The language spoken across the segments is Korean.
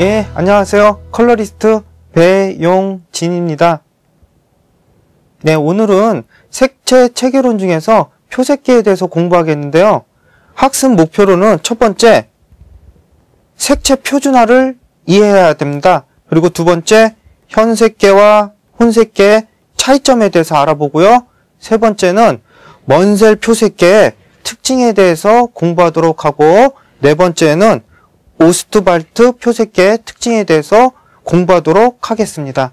예, 안녕하세요. 컬러리스트 배용진입니다. 네, 오늘은 색채 체계론 중에서 표색계에 대해서 공부하겠는데요. 학습 목표로는 첫 번째, 색채 표준화를 이해해야 됩니다. 그리고 두 번째, 현색계와 혼색계의 차이점에 대해서 알아보고요. 세 번째는 먼셀 표색계의 특징에 대해서 공부하도록 하고, 네 번째는 오스트발트 표색계의 특징에 대해서 공부하도록 하겠습니다.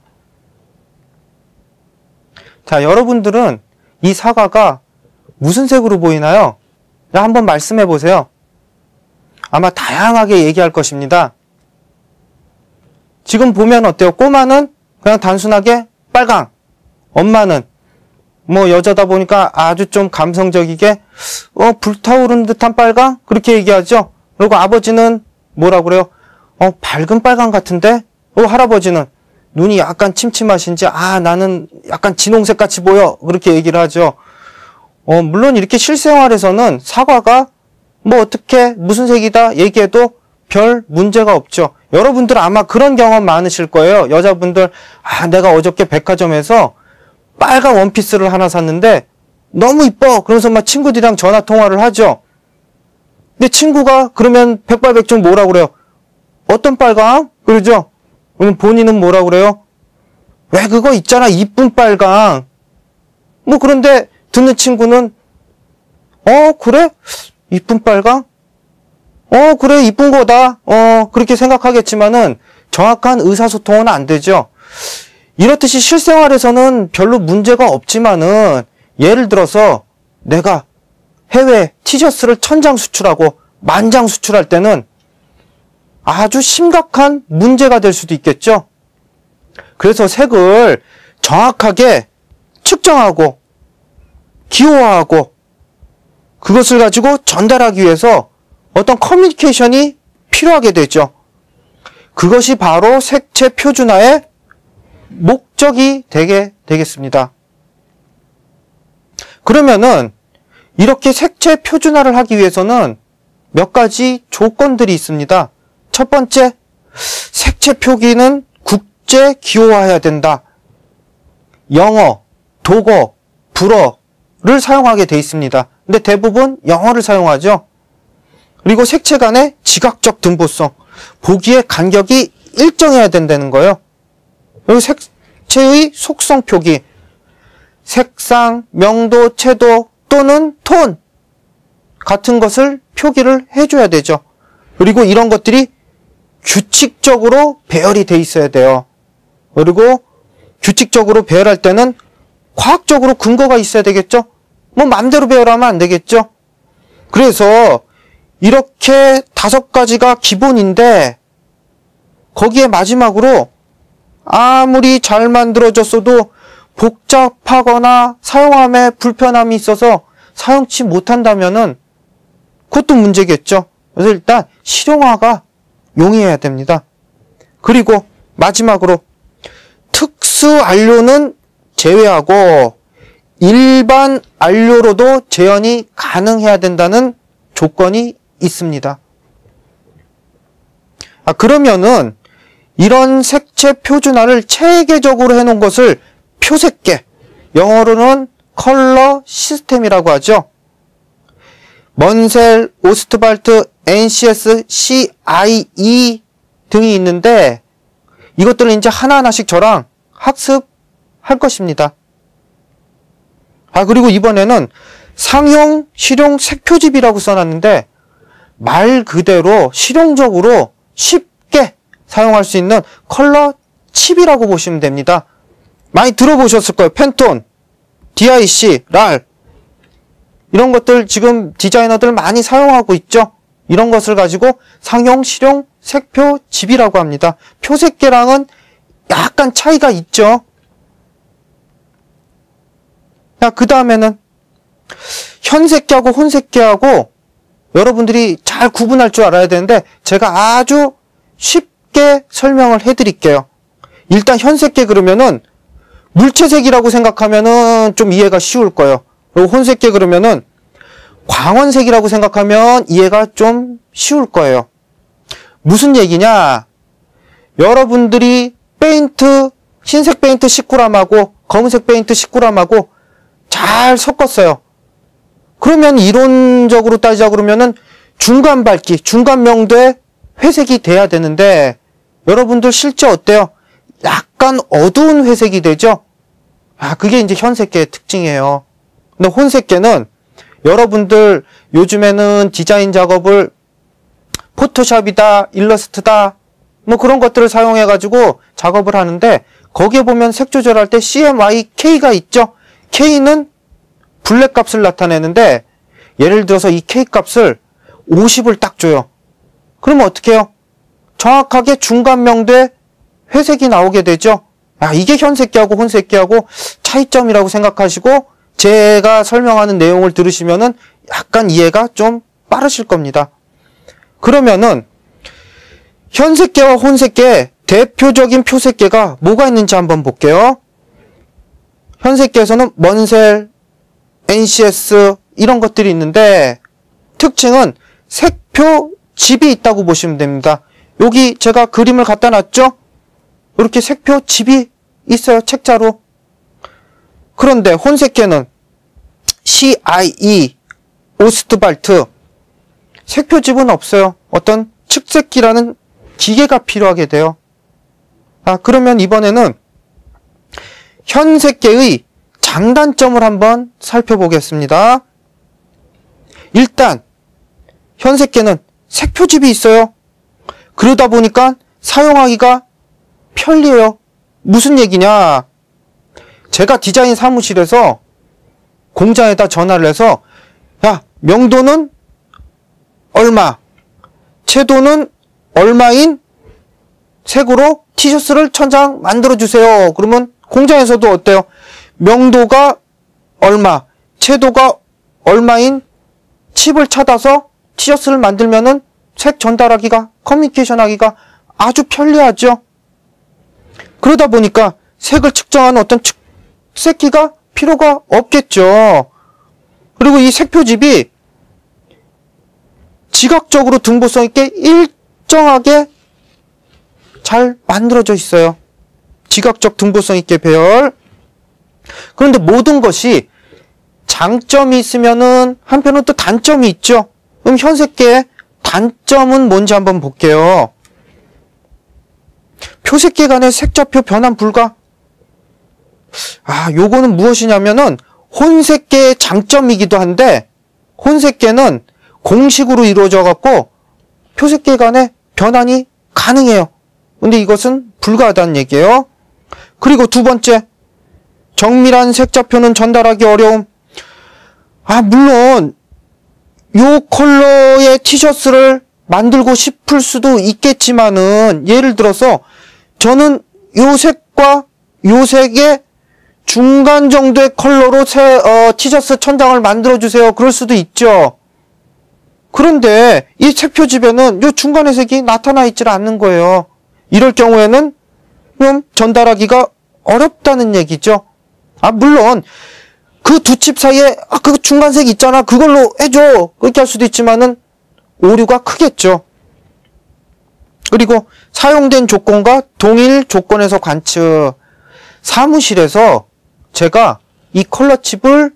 자, 여러분들은 이 사과가 무슨 색으로 보이나요? 한번 말씀해 보세요. 아마 다양하게 얘기할 것입니다. 지금 보면 어때요? 꼬마는 그냥 단순하게 빨강, 엄마는 뭐 여자다 보니까 아주 좀 감성적이게 불타오르는 듯한 빨강? 그렇게 얘기하죠. 그리고 아버지는 뭐라 그래요? 밝은 빨강 같은데? 할아버지는 눈이 약간 침침하신지, 나는 약간 진홍색 같이 보여. 그렇게 얘기를 하죠. 물론 이렇게 실생활에서는 사과가 뭐 어떻게 무슨 색이다 얘기해도 별 문제가 없죠. 여러분들 아마 그런 경험 많으실 거예요. 여자분들, 내가 어저께 백화점에서 빨간 원피스를 하나 샀는데 너무 이뻐. 그러면서 막 친구들이랑 전화 통화를 하죠. 근데 친구가 그러면 백발백중 뭐라 그래요? 어떤 빨강? 그러죠? 그럼 본인은 뭐라 그래요? 왜 그거 있잖아, 이쁜 빨강. 뭐 그런데 듣는 친구는 그래? 이쁜 빨강? 그래, 이쁜 거다. 그렇게 생각하겠지만은 정확한 의사소통은 안 되죠. 이렇듯이 실생활에서는 별로 문제가 없지만은 예를 들어서 내가 해외 티셔츠를 1000장 수출하고 10,000장 수출할 때는 아주 심각한 문제가 될 수도 있겠죠. 그래서 색을 정확하게 측정하고 기호화하고 그것을 가지고 전달하기 위해서 어떤 커뮤니케이션이 필요하게 되죠. 그것이 바로 색채 표준화의 목적이 되겠습니다. 그러면은 이렇게 색채 표준화를 하기 위해서는 몇 가지 조건들이 있습니다. 첫 번째, 색채 표기는 국제 기호화해야 된다. 영어, 독어, 불어를 사용하게 돼 있습니다. 근데 대부분 영어를 사용하죠. 그리고 색채 간의 지각적 등보성, 보기의 간격이 일정해야 된다는 거예요. 그리고 색채의 속성 표기, 색상, 명도, 채도 또는 톤 같은 것을 표기를 해줘야 되죠. 그리고 이런 것들이 규칙적으로 배열이 돼 있어야 돼요. 그리고 규칙적으로 배열할 때는 과학적으로 근거가 있어야 되겠죠. 뭐 맘대로 배열하면 안 되겠죠. 그래서 이렇게 5가지가 기본인데 거기에 마지막으로 아무리 잘 만들어졌어도 복잡하거나 사용함에 불편함이 있어서 사용치 못한다면은 그것도 문제겠죠. 그래서 일단 실용화가 용이해야 됩니다. 그리고 마지막으로 특수 안료는 제외하고 일반 안료로도 재현이 가능해야 된다는 조건이 있습니다. 그러면은 이런 색채 표준화를 체계적으로 해놓은 것을 표색계, 영어로는 컬러 시스템이라고 하죠. 먼셀, 오스트발트, NCS, CIE 등이 있는데 이것들을 이제 하나하나씩 저랑 학습할 것입니다. 그리고 이번에는 상용, 실용 색표집이라고 써놨는데 말 그대로 실용적으로 쉽게 사용할 수 있는 컬러 칩이라고 보시면 됩니다. 많이 들어보셨을 거예요. 팬톤, DIC, 랄 이런 것들 지금 디자이너들 많이 사용하고 있죠. 이런 것을 가지고 상용, 실용 색표집이라고 합니다. 표색계랑은 약간 차이가 있죠. 그 다음에는 현색계하고 혼색계하고 여러분들이 잘 구분할 줄 알아야 되는데 제가 아주 쉽게 설명을 해드릴게요. 일단 현색계 그러면은 물체색이라고 생각하면은 좀 이해가 쉬울 거예요. 그리고 혼색계 그러면은 광원색이라고 생각하면 이해가 좀 쉬울 거예요. 무슨 얘기냐? 여러분들이 페인트, 흰색 페인트 10g하고 검은색 페인트 10g하고 잘 섞었어요. 그러면 이론적으로 따지자 그러면은 중간 밝기, 중간 명도에 회색이 돼야 되는데 여러분들 실제 어때요? 약간 어두운 회색이 되죠? 그게 이제 현색계의 특징이에요. 근데 혼색계는 여러분들 요즘에는 디자인 작업을 포토샵이다, 일러스트다, 뭐 그런 것들을 사용해가지고 작업을 하는데 거기에 보면 색 조절할 때 CMYK가 있죠? K는 블랙 값을 나타내는데 예를 들어서 이 K 값을 50을 딱 줘요. 그러면 어떻게 해요? 정확하게 중간 명도에 회색이 나오게 되죠? 이게 현색계하고 혼색계하고 차이점이라고 생각하시고 제가 설명하는 내용을 들으시면은 약간 이해가 좀 빠르실 겁니다. 그러면은 현색계와 혼색계의 대표적인 표색계가 뭐가 있는지 한번 볼게요. 현색계에서는 먼셀, NCS 이런 것들이 있는데 특징은 색표 집이 있다고 보시면 됩니다. 여기 제가 그림을 갖다 놨죠? 이렇게 색표 집이 있어요. 책자로. 그런데 혼색계는 CIE, 오스트발트 색표집은 없어요. 어떤 측색기라는 기계가 필요하게 돼요. 그러면 이번에는 현색계의 장단점을 한번 살펴보겠습니다. 일단 현색계는 색표집이 있어요. 그러다 보니까 사용하기가 편리해요. 무슨 얘기냐? 제가 디자인 사무실에서 공장에다 전화를 해서 야, 명도는 얼마, 채도는 얼마인 색으로 티셔츠를 1000장 만들어주세요. 그러면 공장에서도 어때요? 명도가 얼마, 채도가 얼마인 칩을 찾아서 티셔츠를 만들면은 색 전달하기가, 커뮤니케이션 하기가 아주 편리하죠. 그러다 보니까 색을 측정하는 어떤 측색기가 필요가 없겠죠. 그리고 이 색표집이 지각적으로 등보성 있게 일정하게 잘 만들어져 있어요. 지각적 등보성 있게 배열. 그런데 모든 것이 장점이 있으면은 한편으로 또 단점이 있죠. 그럼 현색계의 단점은 뭔지 한번 볼게요. 표색계 간의 색좌표 변환 불가. 요거는 무엇이냐면은 혼색계의 장점이기도 한데 혼색계는 공식으로 이루어져 갖고 표색계 간의 변환이 가능해요. 근데 이것은 불가하다는 얘기예요. 그리고 두 번째, 정밀한 색좌표는 전달하기 어려움. 물론 요 컬러의 티셔츠를 만들고 싶을 수도 있겠지만은 예를 들어서 저는 요 색과 요 색의 중간 정도의 컬러로 티셔츠 1000장을 만들어주세요. 그럴 수도 있죠. 그런데 이 색표집에는 요 중간의 색이 나타나 있질 않는 거예요. 이럴 경우에는 그럼 전달하기가 어렵다는 얘기죠. 물론 그 두 칩 사이에 그 중간색 있잖아. 그걸로 해줘. 그렇게 할 수도 있지만은 오류가 크겠죠. 그리고 사용된 조건과 동일 조건에서 관측. 사무실에서 제가 이 컬러칩을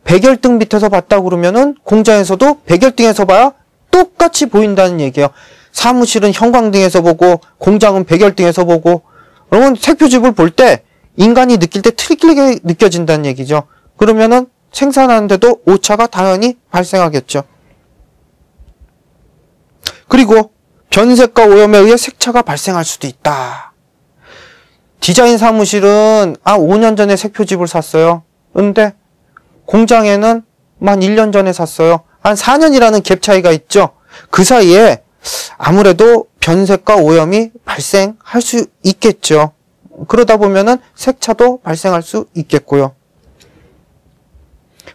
백열등 밑에서 봤다 그러면은 공장에서도 백열등에서 봐야 똑같이 보인다는 얘기예요. 사무실은 형광등에서 보고 공장은 백열등에서 보고 그러면 색표집을 볼 때 인간이 느낄 때 틀리게 느껴진다는 얘기죠. 그러면은 생산하는데도 오차가 당연히 발생하겠죠. 그리고 변색과 오염에 의해 색차가 발생할 수도 있다. 디자인 사무실은 5년 전에 색표집을 샀어요. 근데 공장에는 한 1년 전에 샀어요. 한 4년이라는 갭 차이가 있죠. 그 사이에 아무래도 변색과 오염이 발생할 수 있겠죠. 그러다 보면은 색차도 발생할 수 있겠고요.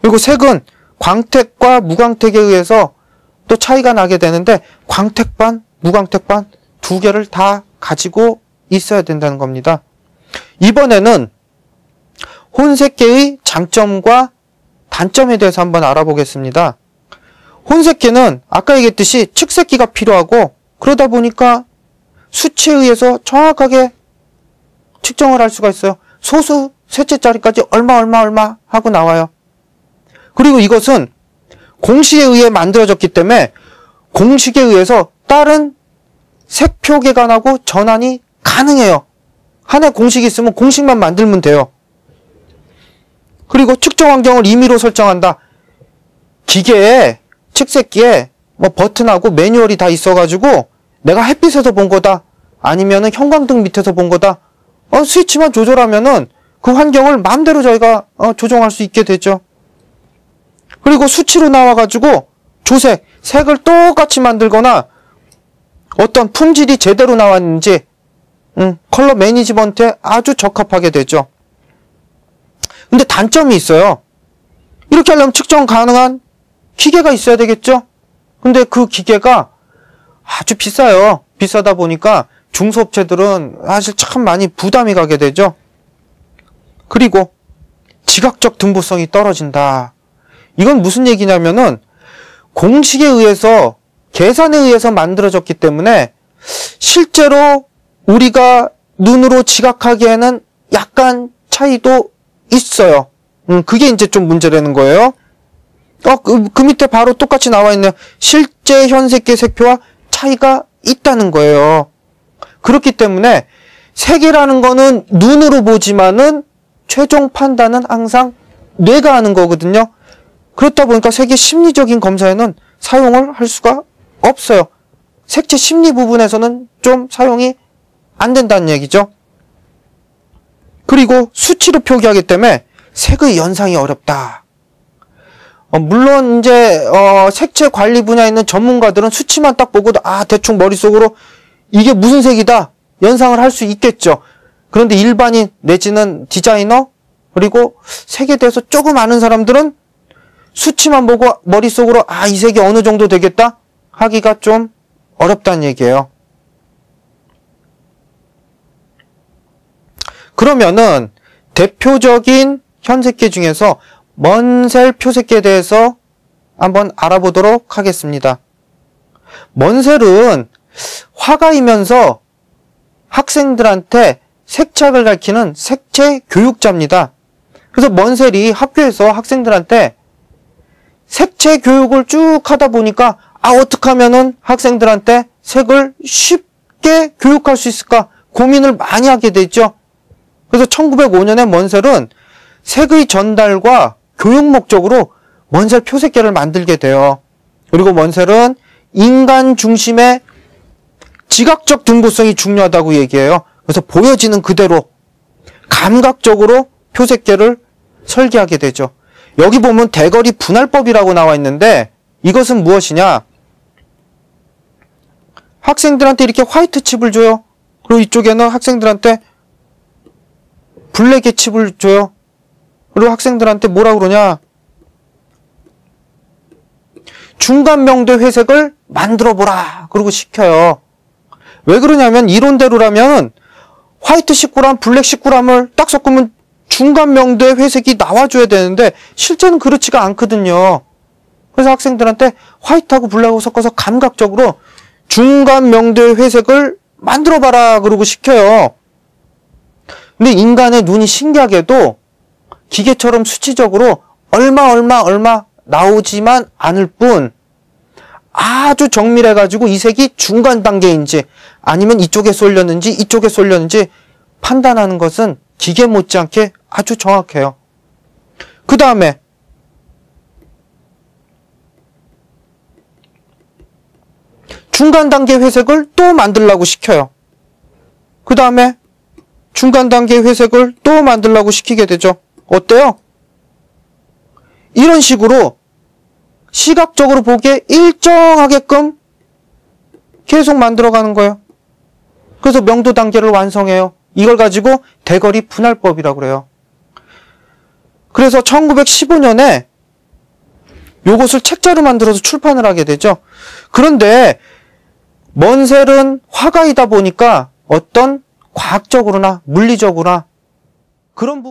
그리고 색은 광택과 무광택에 의해서 또 차이가 나게 되는데 광택반, 무광택반 두 개를 다 가지고 있어야 된다는 겁니다. 이번에는 혼색계의 장점과 단점에 대해서 한번 알아보겠습니다. 혼색계는 아까 얘기했듯이 측색기가 필요하고 그러다 보니까 수치에 의해서 정확하게 측정을 할 수가 있어요. 소수 셋째 자리까지 얼마 하고 나와요. 그리고 이것은 공식에 의해 만들어졌기 때문에 공식에 의해서 다른 색표계관하고 전환이 가능해요. 하나의 공식이 있으면 공식만 만들면 돼요. 그리고 측정 환경을 임의로 설정한다. 기계에, 측색기에 뭐 버튼하고 매뉴얼이 다 있어가지고 내가 햇빛에서 본 거다. 아니면은 형광등 밑에서 본 거다. 스위치만 조절하면은 그 환경을 마음대로 저희가 조정할 수 있게 되죠. 그리고 수치로 나와가지고 조색, 색을 똑같이 만들거나 어떤 품질이 제대로 나왔는지 컬러 매니지먼트에 아주 적합하게 되죠. 근데 단점이 있어요. 이렇게 하려면 측정 가능한 기계가 있어야 되겠죠? 근데 그 기계가 아주 비싸요. 비싸다 보니까 중소업체들은 사실 참 많이 부담이 가게 되죠. 그리고 지각적 등보성이 떨어진다. 이건 무슨 얘기냐면은 공식에 의해서, 계산에 의해서 만들어졌기 때문에 실제로 우리가 눈으로 지각하기에는 약간 차이도 있어요. 그게 이제 좀 문제라는 거예요. 그 밑에 바로 똑같이 나와 있네요. 실제 현색계 색표와 차이가 있다는 거예요. 그렇기 때문에 색이라는 거는 눈으로 보지만은 최종 판단은 항상 뇌가 하는 거거든요. 그렇다 보니까 색의 심리적인 검사에는 사용을 할 수가 없어요. 색채 심리 부분에서는 좀 사용이 안 된다는 얘기죠. 그리고 수치로 표기하기 때문에 색의 연상이 어렵다. 물론 이제 색채 관리 분야에 있는 전문가들은 수치만 딱 보고도 대충 머릿속으로 이게 무슨 색이다 연상을 할 수 있겠죠. 그런데 일반인 내지는 디자이너 그리고 색에 대해서 조금 아는 사람들은 수치만 보고 머릿속으로 이 색이 어느 정도 되겠다 하기가 좀 어렵다는 얘기예요. 그러면은 대표적인 현색계 중에서 먼셀 표색계에 대해서 한번 알아보도록 하겠습니다. 먼셀은 화가이면서 학생들한테 색착을 가르치는 색채 교육자입니다. 그래서 먼셀이 학교에서 학생들한테 색채 교육을 쭉 하다 보니까 어떻게 하면은 학생들한테 색을 쉽게 교육할 수 있을까 고민을 많이 하게 되죠. 그래서 1905년에 먼셀은 색의 전달과 교육 목적으로 먼셀 표색계를 만들게 돼요. 그리고 먼셀은 인간 중심의 지각적 등보성이 중요하다고 얘기해요. 그래서 보여지는 그대로 감각적으로 표색계를 설계하게 되죠. 여기 보면 대거리 분할법이라고 나와 있는데 이것은 무엇이냐? 학생들한테 이렇게 화이트 칩을 줘요. 그리고 이쪽에는 학생들한테 블랙의 칩을 줘요. 그리고 학생들한테 뭐라고 그러냐? 중간 명대 회색을 만들어보라. 그러고 시켜요. 왜 그러냐면 이론대로라면 화이트 10g, 블랙 10g을 딱 섞으면 중간 명대 회색이 나와줘야 되는데 실제는 그렇지가 않거든요. 그래서 학생들한테 화이트하고 블랙하고 섞어서 감각적으로 중간 명대 회색을 만들어봐라. 그러고 시켜요. 근데 인간의 눈이 신기하게도 기계처럼 수치적으로 얼마 나오지만 않을 뿐 아주 정밀해가지고 이 색이 중간 단계인지 아니면 이쪽에 쏠렸는지 이쪽에 쏠렸는지 판단하는 것은 기계 못지않게 아주 정확해요. 그 다음에 중간 단계 회색을 또 만들라고 시켜요. 그 다음에 중간 단계 회색을 또 만들라고 시키게 되죠. 어때요? 이런 식으로 시각적으로 보기에 일정하게끔 계속 만들어가는 거예요. 그래서 명도 단계를 완성해요. 이걸 가지고 대거리 분할법이라고 그래요. 그래서 1915년에 요것을 책자로 만들어서 출판을 하게 되죠. 그런데 먼셀은 화가이다 보니까 어떤 과학적으로나 물리적으로나 그런 부분